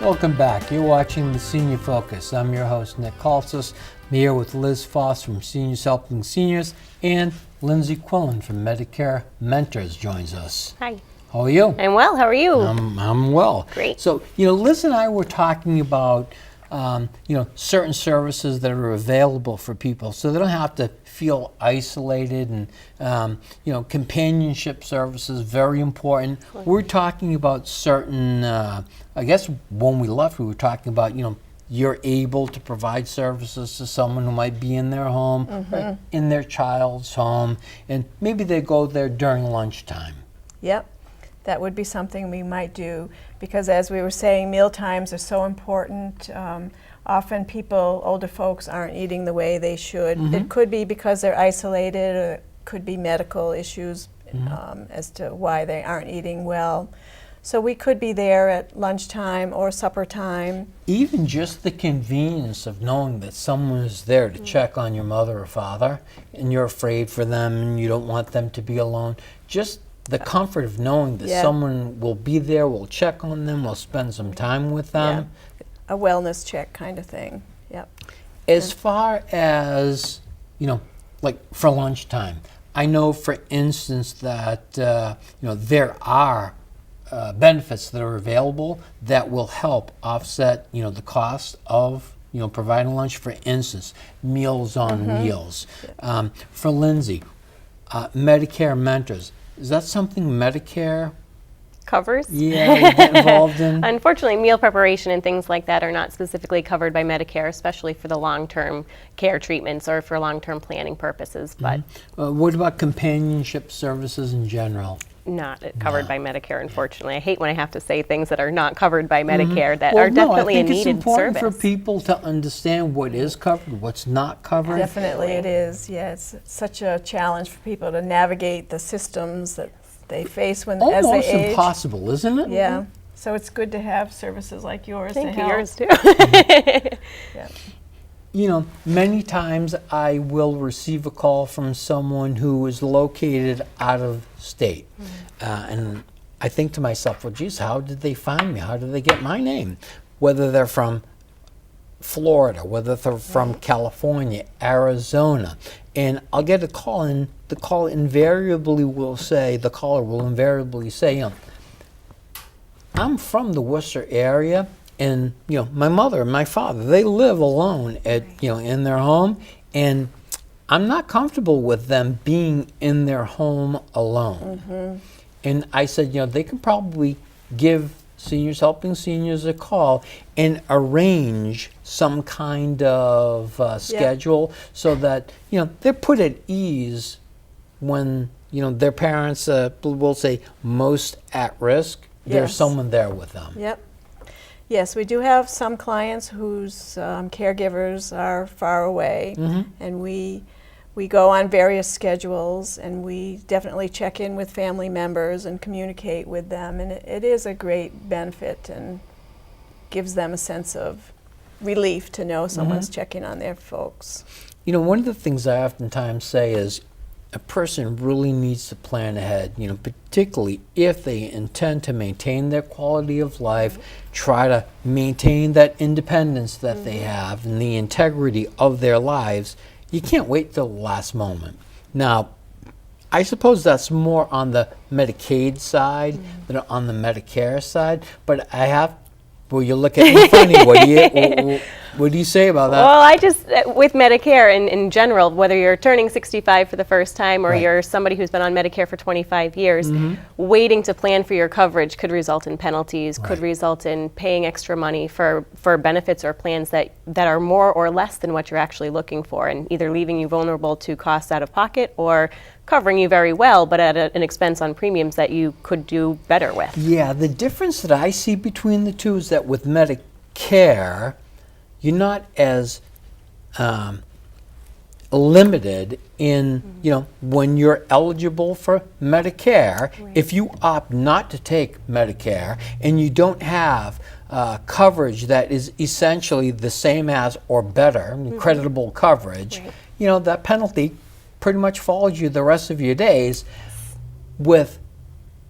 Welcome back. You're watching The Senior Focus. I'm your host, Nick Kalsis. I'm here with Liz Foss from Seniors Helping Seniors, and Lindsay Quillen from Medicare Mentors joins us. Hi. How are you? I'm well. How are you? I'm well. Great. So, Liz and I were talking about, certain services that are available for people so they don't have to feel isolated, and, companionship services, very important. We're talking about certain, I guess when we left, we were talking about, you're able to provide services to someone who might be in their home, or in their child's home, and maybe they go there during lunchtime. Yep, that would be something we might do, because as we were saying, meal times are so important. Often older folks aren't eating the way they should. It could be because they're isolated, or it could be medical issues as to why they aren't eating well. So we could be there at lunchtime or supper time. Even just the convenience of knowing that someone is there to check on your mother or father, and you're afraid for them and you don't want them to be alone. Just the comfort of knowing that someone will be there, will check on them, will spend some time with them. Yeah. A wellness check kind of thing. Yep. As far as, like for lunchtime, I know, for instance, that, there are benefits that are available that will help offset, the cost of, providing lunch. For instance, Meals on Wheels. For Lindsay, Medicare Mentors, is that something Medicare Covers? Yeah, you get involved in? Unfortunately, meal preparation and things like that are not specifically covered by Medicare, especially for the long-term care treatments or for long-term planning purposes. But what about companionship services in general? Not covered by Medicare, unfortunately. I hate when I have to say things that are not covered by Medicare that are definitely a needed service. I think it's important for people to understand what is covered, what's not covered. Definitely it is. Yeah, it's such a challenge for people to navigate the systems that they face as they age. Almost impossible, isn't it? Yeah. So it's good to have services like yours Thank to you, help. yours too. Yeah. Many times I will receive a call from someone who is located out of state. And I think to myself, well, geez, how did they find me? How did they get my name? Whether they're from Florida, whether they're from California, Arizona. And I'll get a call, and the caller will invariably say, I'm from the Worcester area, and my mother and my father, they live alone in their home, and I'm not comfortable with them being in their home alone. And I said, they can probably give Seniors Helping Seniors a call and arrange some kind of schedule so that they're put at ease when their parents will say most at risk. There's someone there with them. Yep. Yes, we do have some clients whose caregivers are far away, and we go on various schedules, and we definitely check in with family members and communicate with them, and it is a great benefit and gives them a sense of relief to know someone's checking on their folks. One of the things I oftentimes say is a person really needs to plan ahead, particularly if they intend to maintain their quality of life, try to maintain that independence that they have and the integrity of their lives. You can't wait till the last moment. Now, I suppose that's more on the Medicaid side than on the Medicare side, but you look at me funny. What do you say about that? Well, I just, with Medicare in general, whether you're turning 65 for the first time or you're somebody who's been on Medicare for 25 years, waiting to plan for your coverage could result in penalties, could result in paying extra money for benefits or plans that are more or less than what you're actually looking for, and either leaving you vulnerable to costs out of pocket or covering you very well, but at an expense on premiums that you could do better with. Yeah, the difference that I see between the two is that with Medicare, you're not as limited in, when you're eligible for Medicare. If you opt not to take Medicare and you don't have coverage that is essentially the same as or better, creditable coverage, that penalty pretty much follows you the rest of your days. With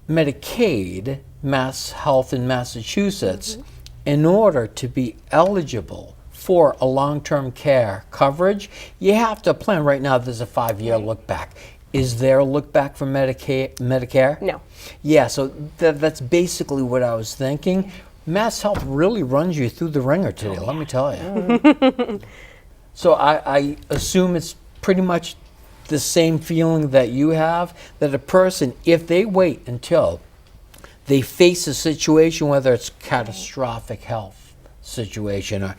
Medicaid, Mass Health in Massachusetts, in order to be eligible for a long-term care coverage, you have to plan. Right now, there's a 5-year look back. Is there a look back for Medicare? No. Yeah, so that's basically what I was thinking. Mass Health really runs you through the ringer today, let me tell you. So I assume it's pretty much the same feeling that you have, that a person, if they wait until they face a situation, whether it's catastrophic health situation or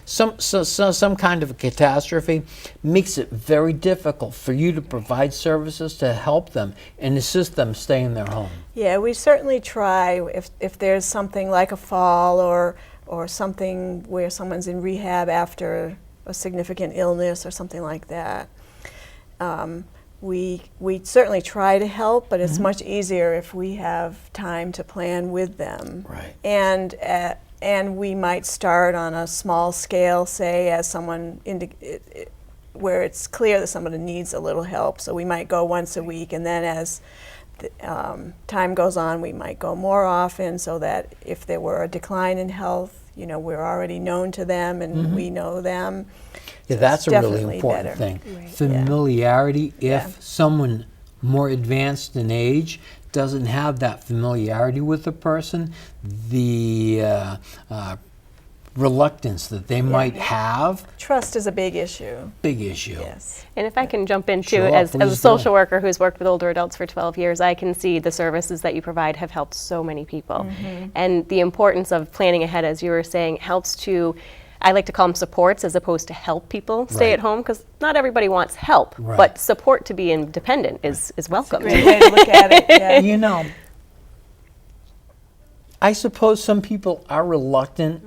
some kind of a catastrophe, makes it very difficult for you to provide services to help them and assist them stay in their home. Yeah, we certainly try if there's something like a fall or something where someone's in rehab after a significant illness or something like that. We certainly try to help, but it's much easier if we have time to plan with them. Right. And we might start on a small scale, say, as someone where it's clear that somebody needs a little help. So we might go once a week, and then as time goes on, we might go more often, so that if there were a decline in health, we're already known to them and we know them. Yeah, So that's it's a really definitely important better. thing. Right. Familiarity, Yeah. if someone more advanced in age doesn't have that familiarity with the person, the reluctance that they might have, Trust is a big issue. big issue. Yes. And if I can jump in too, Sure, as please a do. social worker who's worked with older adults for 12 years, I can see the services that you provide have helped so many people. And the importance of planning ahead, as you were saying, helps to, I like to call them supports as opposed to help people stay Right. at home, because not everybody wants help, Right. but support to be independent is welcome. Great way to look at it. Yeah. I suppose some people are reluctant,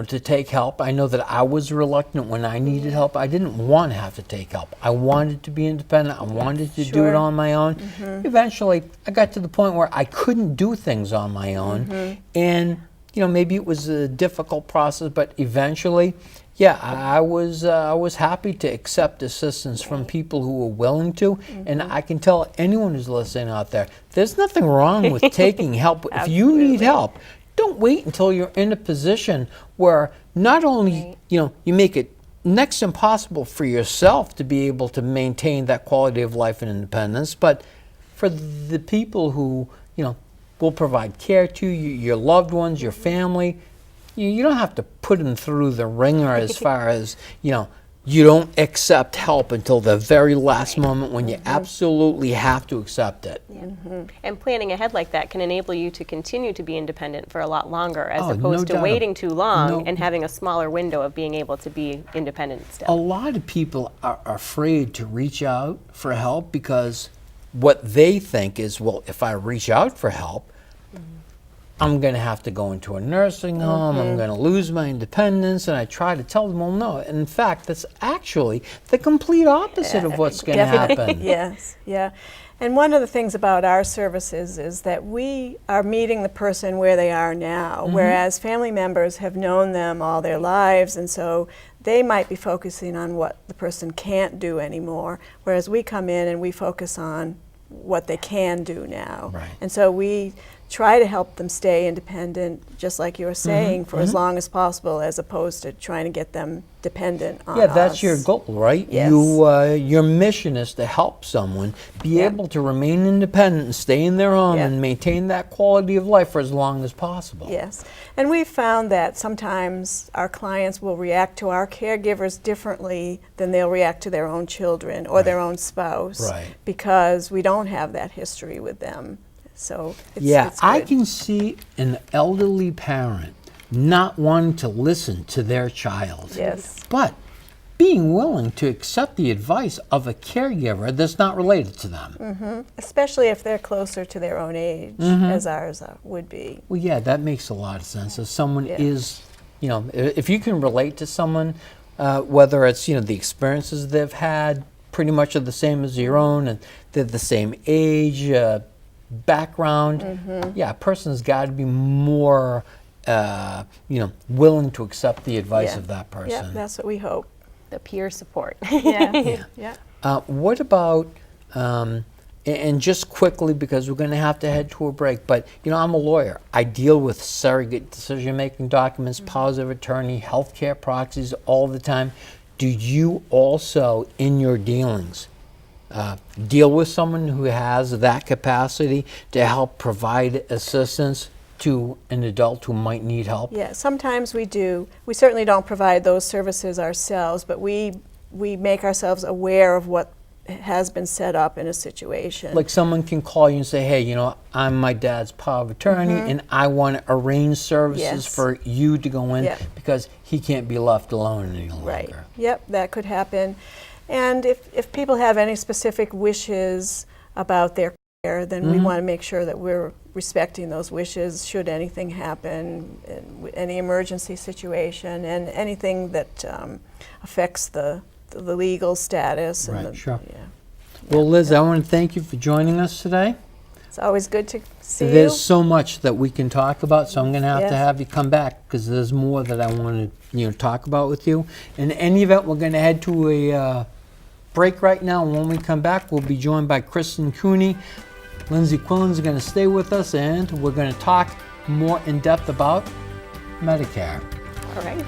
to take help. I know that I was reluctant when I needed help. I didn't want to have to take help. I wanted to be independent. I wanted to do Sure. it on my own. Eventually, I got to the point where I couldn't do things on my own. And, maybe it was a difficult process, but eventually, yeah, I was happy to accept assistance from people who were willing to. And I can tell anyone who's listening out there, there's nothing wrong with taking help. If you need help, don't wait until you're in a position where not only, you make it next to impossible for yourself to be able to maintain that quality of life and independence, but for the people who, will provide care to you, your loved ones, your family, you don't have to put them through the ringer as far as, you don't accept help until the very last moment when you absolutely have to accept it. And planning ahead like that can enable you to continue to be independent for a lot longer, as Oh, no opposed to doubt. waiting too long No. and having a smaller window of being able to be independent A still. lot of people are afraid to reach out for help because what they think is, well, if I reach out for help, I'm going to have to go into a nursing home, I'm going to lose my independence, and I try to tell them, well, no. In fact, that's actually the complete opposite of what's going to happen. Yes, yeah. And one of the things about our services is that we are meeting the person where they are now, whereas family members have known them all their lives, and so they might be focusing on what the person can't do anymore, whereas we come in and we focus on what they can do now. Right. And so we try to help them stay independent, just like you were saying, for as long as possible, as opposed to trying to get them dependent on Yeah, that's us. your goal, right? Yes. Your mission is to help someone be able to remain independent and stay in their home Yeah. and maintain that quality of life for as long as possible. Yes, and we've found that sometimes our clients will react to our caregivers differently than they'll react to their own children or their own spouse, Right. because we don't have that history with them. So it's I good. can see an elderly parent not wanting to listen to their child. Yes. But being willing to accept the advice of a caregiver that's not related to them. Especially if they're closer to their own age, as ours would be. Well, yeah, that makes a lot of sense. If someone Yeah. is, if you can relate to someone, whether it's, the experiences they've had pretty much are the same as your own, and they're the same age, background, a person's got to be more, willing to accept the advice of that person. Yeah, that's what we hope. The peer support. Yeah. Yeah. What about And just quickly, because we're going to have to head to a break, but I'm a lawyer. I deal with surrogate decision-making documents, powers of attorney, healthcare proxies all the time. Do you also, in your dealings, deal with someone who has that capacity to help provide assistance to an adult who might need help? Yeah, sometimes we do. We certainly don't provide those services ourselves, but we make ourselves aware of what has been set up in a situation. Like someone can call you and say, hey, I'm my dad's power of attorney and I want to arrange services Yes. for you to go in because he can't be left alone any longer. Right. Yep, that could happen. And if people have any specific wishes about their care, then we want to make sure that we're respecting those wishes should anything happen, any emergency situation, and anything that affects the legal status. Right, And the, sure. Yeah. Well, Liz, I want to thank you for joining us today. It's always good to see There's you. so much that we can talk about, so I'm going to have to Yes. have you come back because there's more that I want to talk about with you. In any event, we're going to head to a break right now, and when we come back, we'll be joined by Kristen Cooney. Lindsay Quillen is going to stay with us, and we're going to talk more in depth about Medicare. All right.